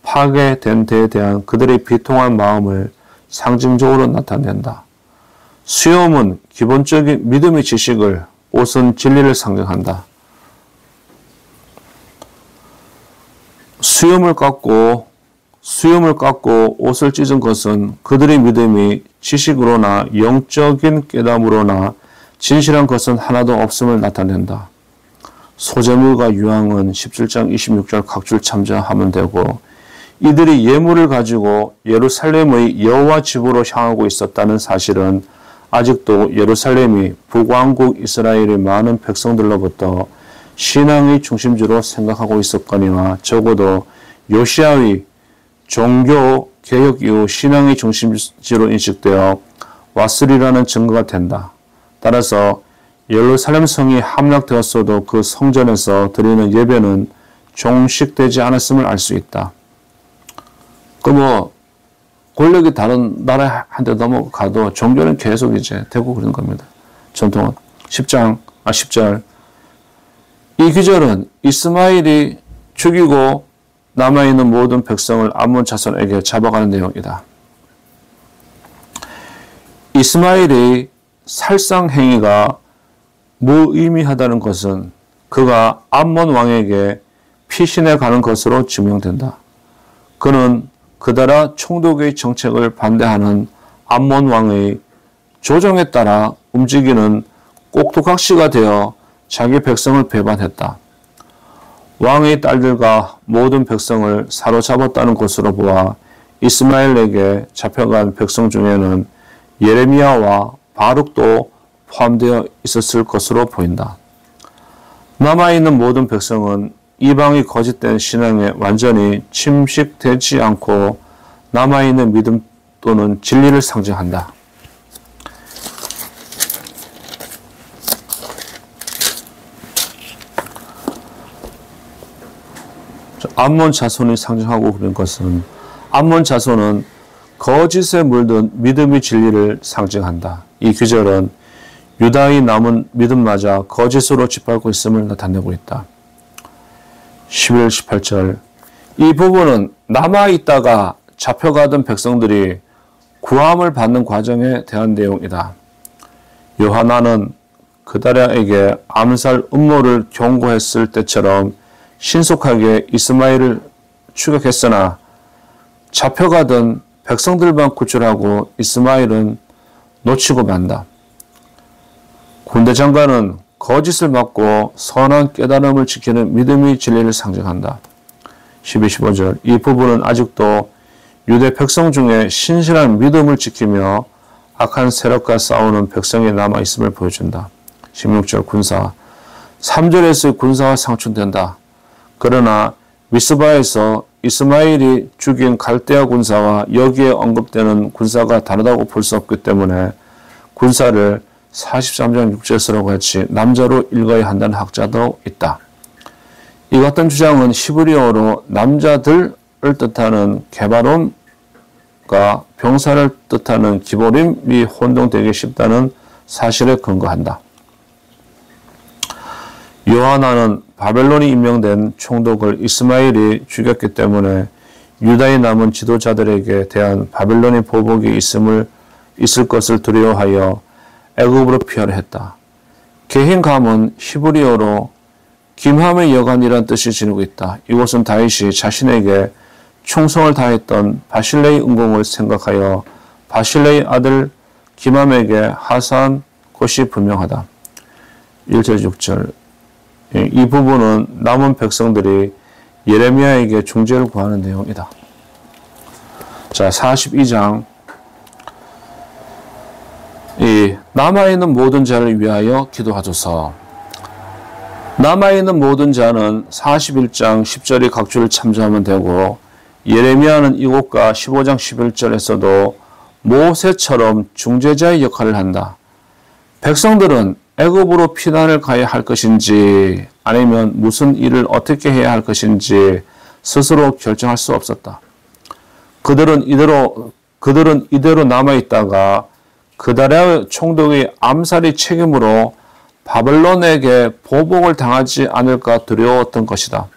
파괴된 데에 대한 그들의 비통한 마음을 상징적으로 나타낸다. 수염은 기본적인 믿음의 지식을, 옷은 진리를 상징한다. 수염을 깎고 옷을 찢은 것은 그들의 믿음이 지식으로나 영적인 깨달음으로나 진실한 것은 하나도 없음을 나타낸다. 소재물과 유황은 17장 26절 각줄 참조하면 되고 이들이 예물을 가지고 예루살렘의 여호와 집으로 향하고 있었다는 사실은 아직도 예루살렘이 북왕국 이스라엘의 많은 백성들로부터 신앙의 중심지로 생각하고 있었거니와 적어도 요시야의 종교 개혁 이후 신앙의 중심지로 인식되어 왔으리라는 증거가 된다. 따라서 예루살렘 성이 함락되었어도 그 성전에서 드리는 예배는 종식되지 않았음을 알 수 있다. 권력이 다른 나라한테 넘어가도 종교는 계속 이제 되고 그런 겁니다. 전통은. 10절. 이 규절은 이스마엘이 죽이고 남아있는 모든 백성을 암몬 자손에게 잡아가는 내용이다. 이스마엘의 살상 행위가 무의미하다는 것은 그가 암몬 왕에게 피신해 가는 것으로 증명된다. 그는 그다라 총독의 정책을 반대하는 암몬 왕의 조정에 따라 움직이는 꼭두각시가 되어 자기 백성을 배반했다. 왕의 딸들과 모든 백성을 사로잡았다는 것으로 보아 이스마엘에게 잡혀간 백성 중에는 예레미야와 바룩도 포함되어 있었을 것으로 보인다. 남아있는 모든 백성은 이방의 거짓된 신앙에 완전히 침식되지 않고 남아있는 믿음 또는 진리를 상징한다. 암몬 자손이 상징하고 그런 것은 암몬 자손은 거짓에 물든 믿음의 진리를 상징한다. 이 규절은 유다의 남은 믿음마저 거짓으로 짓밟고 있음을 나타내고 있다. 11, 18절. 이 부분은 남아있다가 잡혀가던 백성들이 구함을 받는 과정에 대한 내용이다. 요하나는 그다라에게 암살 음모를 경고했을 때처럼 신속하게 이스마엘을 추격했으나 잡혀가던 백성들만 구출하고 이스마엘은 놓치고 만다. 군대 장관은 거짓을 막고 선한 깨달음을 지키는 믿음의 진리를 상징한다. 12, 15절. 이 부분은 아직도 유대 백성 중에 신실한 믿음을 지키며 악한 세력과 싸우는 백성이 남아있음을 보여준다. 16절 군사. 3절에서 군사가 상충된다. 그러나 미스바에서 이스마엘이 죽인 갈대아 군사와 여기에 언급되는 군사가 다르다고 볼 수 없기 때문에 군사를 43장 6절서로 같이 남자로 읽어야 한다는 학자도 있다. 이 같은 주장은 히브리어로 남자들을 뜻하는 게바론과 병사를 뜻하는 기보림이 혼동되기 쉽다는 사실에 근거한다. 요하나는 바벨론이 임명된 총독을 이스마엘이 죽였기 때문에 유다에 남은 지도자들에게 대한 바벨론의 보복이 있을 것을 두려워하여 애굽으로 피하려 했다. 게힌감은 히브리어로 김함의 여관이란 뜻이 지니고 있다. 이곳은 다윗이 자신에게 충성을 다했던 바실레의 은공을 생각하여 바실레의 아들 김함에게 하사한 것이 분명하다. 1절 6절. 이 부분은 남은 백성들이 예레미야에게 중재를 구하는 내용이다. 자, 42장. 이 남아있는 모든 자를 위하여 기도하소서. 남아있는 모든 자는 41장 10절의 각주를 참조하면 되고 예레미야는 이곳과 15장 11절에서도 모세처럼 중재자의 역할을 한다. 백성들은 애굽으로 피난을 가야 할 것인지 아니면 무슨 일을 어떻게 해야 할 것인지 스스로 결정할 수 없었다. 그들은 이대로 남아있다가 그다라의 총독의 암살의 책임으로 바벨론에게 보복을 당하지 않을까 두려웠던 것이다.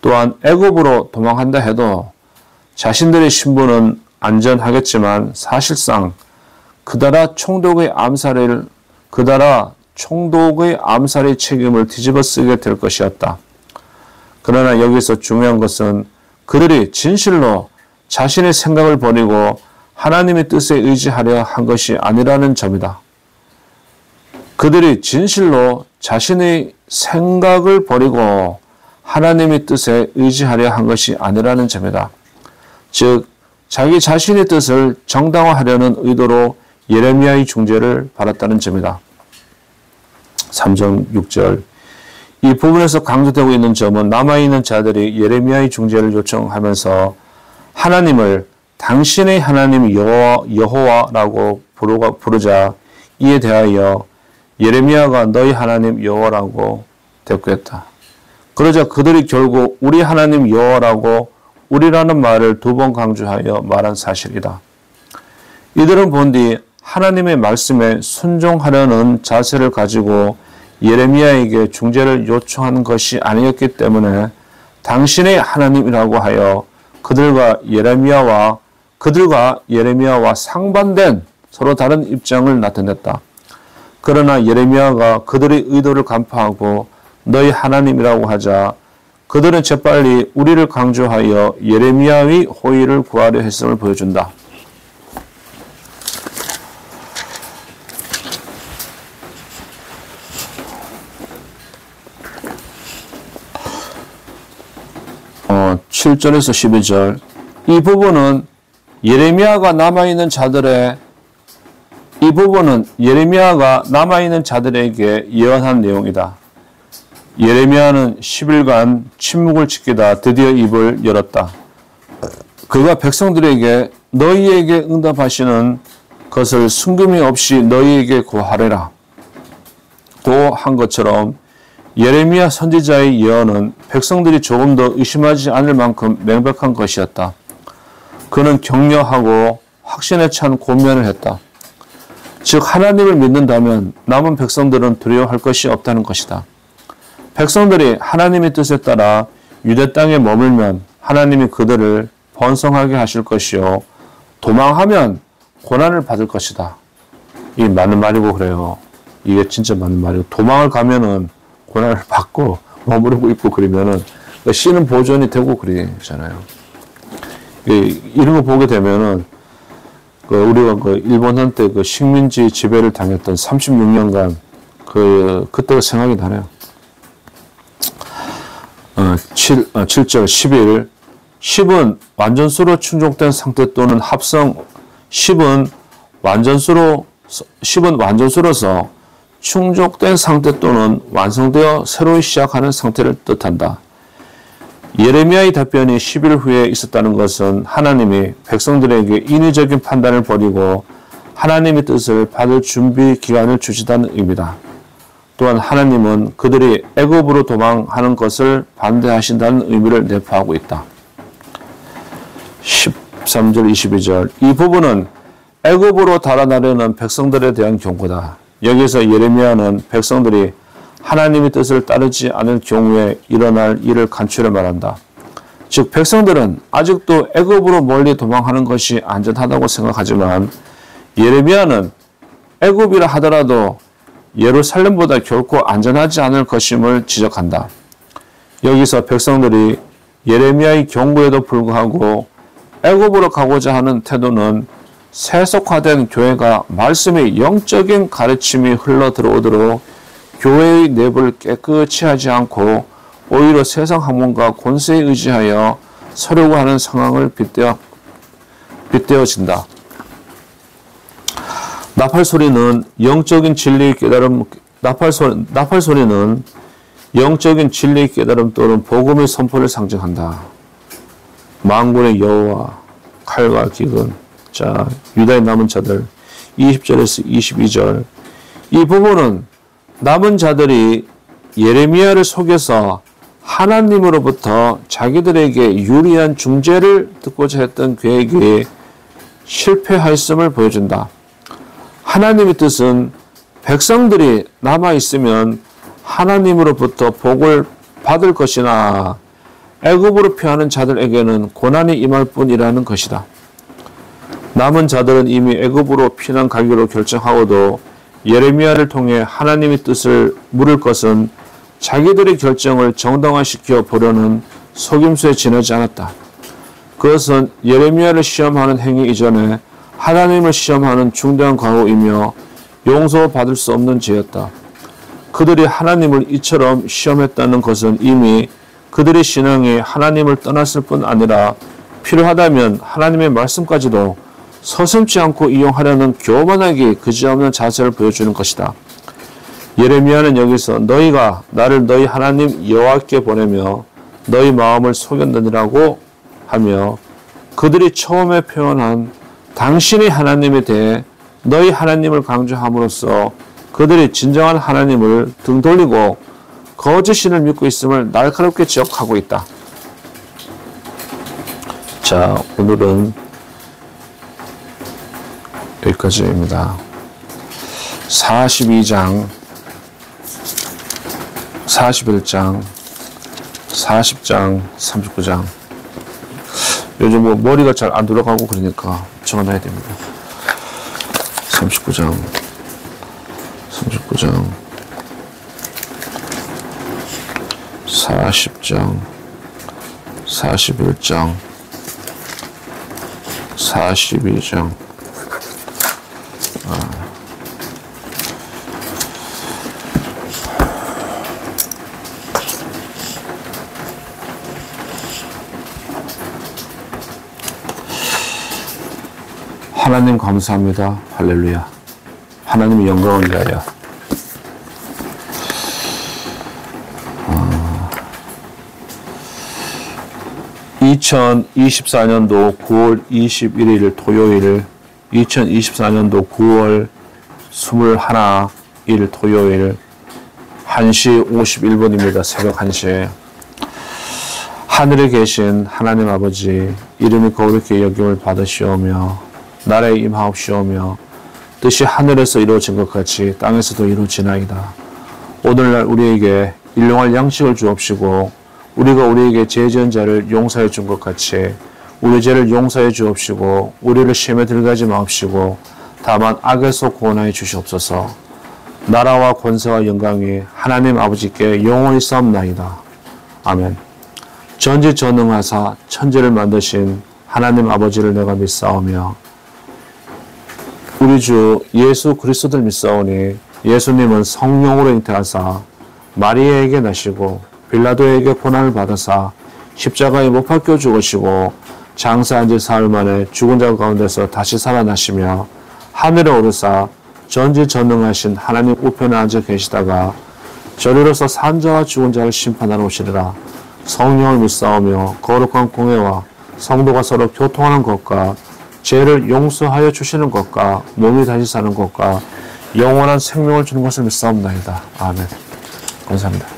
또한 애굽으로 도망한다 해도 자신들의 신분은 안전하겠지만 사실상 그다라 총독의 암살의 책임을 뒤집어 쓰게 될 것이었다. 그러나 여기서 중요한 것은 그들이 진실로 자신의 생각을 버리고 하나님의 뜻에 의지하려 한 것이 아니라는 점이다. 그들이 진실로 자신의 생각을 버리고 하나님의 뜻에 의지하려 한 것이 아니라는 점이다. 즉, 자기 자신의 뜻을 정당화하려는 의도로 예레미야의 중재를 받았다는 점이다. 3장 6절. 이 부분에서 강조되고 있는 점은 남아있는 자들이 예레미야의 중재를 요청하면서 하나님을 당신의 하나님 여호와라고 부르자 이에 대하여 예레미야가 너희 하나님 여호와라고 대꾸했다. 그러자 그들이 결국 우리 하나님 여호와라고 우리라는 말을 2번 강조하여 말한 사실이다. 이들은 본디 하나님의 말씀에 순종하려는 자세를 가지고 예레미야에게 중재를 요청한 것이 아니었기 때문에 당신의 하나님이라고 하여 그들과 예레미야와 상반된 서로 다른 입장을 나타냈다. 그러나 예레미야가 그들의 의도를 간파하고 너희 하나님이라고 하자 그들은 재빨리 우리를 강조하여 예레미야의 호의를 구하려 했음을 보여준다. 어, 7절에서 12절. 이 부분은 예레미야가 남아있는 자들에게 예언한 내용이다. 예레미야는 10일간 침묵을 지키다 드디어 입을 열었다. 그가 백성들에게 너희에게 응답하시는 것을 숨김이 없이 너희에게 고하리라 고 한 것처럼 예레미야 선지자의 예언은 백성들이 조금 더 의심하지 않을 만큼 명백한 것이었다. 그는 격려하고 확신에 찬 권면을 했다. 즉 하나님을 믿는다면 남은 백성들은 두려워할 것이 없다는 것이다. 백성들이 하나님의 뜻에 따라 유대 땅에 머물면 하나님이 그들을 번성하게 하실 것이요 도망하면 고난을 받을 것이다. 이게 맞는 말이고 그래요. 이게 진짜 맞는 말이고 도망을 가면은 고난을 받고 머무르고 있고 그러면은 씨는 보존이 되고 그러잖아요. 이런 거 보게 되면은 우리가 일본한테 식민지 지배를 당했던 36년간 그때가 생각이 나네요. 7절 11 10은 완전수로 충족된 상태 또는 합성 10은 완전수로서 충족된 상태 또는 완성되어 새로 시작하는 상태를 뜻한다. 예레미야의 답변이 10일 후에 있었다는 것은 하나님이 백성들에게 인위적인 판단을 버리고 하나님의 뜻을 받을 준비 기간을 주시다는 의미다. 또한 하나님은 그들이 애굽으로 도망하는 것을 반대하신다는 의미를 내포하고 있다. 13절 22절 이 부분은 애굽으로 달아나려는 백성들에 대한 경고다. 여기서 예레미야는 백성들이 하나님의 뜻을 따르지 않을 경우에 일어날 일을 간추려 말한다. 즉 백성들은 아직도 애굽으로 멀리 도망하는 것이 안전하다고 생각하지만 예레미야는 애굽이라 하더라도 예루살렘보다 결코 안전하지 않을 것임을 지적한다. 여기서 백성들이 예레미야의 경고에도 불구하고 애굽으로 가고자 하는 태도는 세속화된 교회가 말씀의 영적인 가르침이 흘러 들어오도록 교회의 내부를 깨끗이 하지 않고 오히려 세상 학문과 권세에 의지하여 서려고 하는 상황을 빗대어진다. 나팔소리는 영적인 진리의 깨달음 또는 복음의 선포를 상징한다. 만군의 여호와 칼과 기근 자 유다의 남은 자들 20절에서 22절 이 부분은 남은 자들이 예레미야를 속여서 하나님으로부터 자기들에게 유리한 중재를 듣고자 했던 계획이 실패하였음을 보여준다. 하나님의 뜻은 백성들이 남아있으면 하나님으로부터 복을 받을 것이나 애굽으로 피하는 자들에게는 고난이 임할 뿐이라는 것이다. 남은 자들은 이미 애굽으로 피난 가기로 결정하고도 예레미야를 통해 하나님의 뜻을 물을 것은 자기들의 결정을 정당화시켜 보려는 속임수에 지나지 않았다. 그것은 예레미야를 시험하는 행위 이전에 하나님을 시험하는 중대한 과오이며 용서받을 수 없는 죄였다. 그들이 하나님을 이처럼 시험했다는 것은 이미 그들의 신앙이 하나님을 떠났을 뿐 아니라 필요하다면 하나님의 말씀까지도 서슴지 않고 이용하려는 교만하기 그지없는 자세를 보여주는 것이다. 예레미야는 여기서 너희가 나를 너희 하나님 여호와께 보내며 너희 마음을 속였느니라고 하며 그들이 처음에 표현한 당신의 하나님에 대해 너희 하나님을 강조함으로써 그들이 진정한 하나님을 등 돌리고 거짓신을 믿고 있음을 날카롭게 지적하고 있다. 자, 오늘은 여기까지입니다. 42장, 41장, 40장, 39장. 요즘 뭐 머리가 잘 안 돌아가고 그러니까 적어놔야 됩니다. 39장, 40장, 41장, 42장. 하나님 감사합니다. 할렐루야. 하나님의 영광을 위하여. 2024년도 9월 21일 토요일, 2024년도 9월 21일 토요일 1시 51분입니다. 새벽 1시에. 하늘에 계신 하나님 아버지, 이름이 거룩히 여김을 받으시오며 나라에 임하옵시오며 뜻이 하늘에서 이루어진 것 같이 땅에서도 이루어지나이다. 오늘날 우리에게 일용할 양식을 주옵시고 우리가 우리에게 죄 지은 자를 용서해 준 것 같이 우리 죄를 용서해 주옵시고 우리를 시험에 들게 하지 마옵시고 다만 악에서 구원하여 주시옵소서. 나라와 권세와 영광이 하나님 아버지께 영원히 싸움나이다. 아멘. 전지전능하사 천지를 만드신 하나님 아버지를 내가 믿사오며 우리 주 예수 그리스도를 믿사오니 예수님은 성령으로 잉태하사 마리아에게 나시고 빌라도에게 고난을 받으사 십자가에 못 박혀 죽으시고 장사한 지 사흘 만에 죽은 자 가운데서 다시 살아나시며 하늘에 오르사 전지전능하신 하나님 우편에 앉아 계시다가 저리로서 산 자와 죽은 자를 심판하러 오시리라. 성령을 믿사오며 거룩한 공회와 성도가 서로 교통하는 것과 죄를 용서하여 주시는 것과 몸이 다시 사는 것과 영원한 생명을 주는 것을 믿사옵나이다. 아멘. 감사합니다.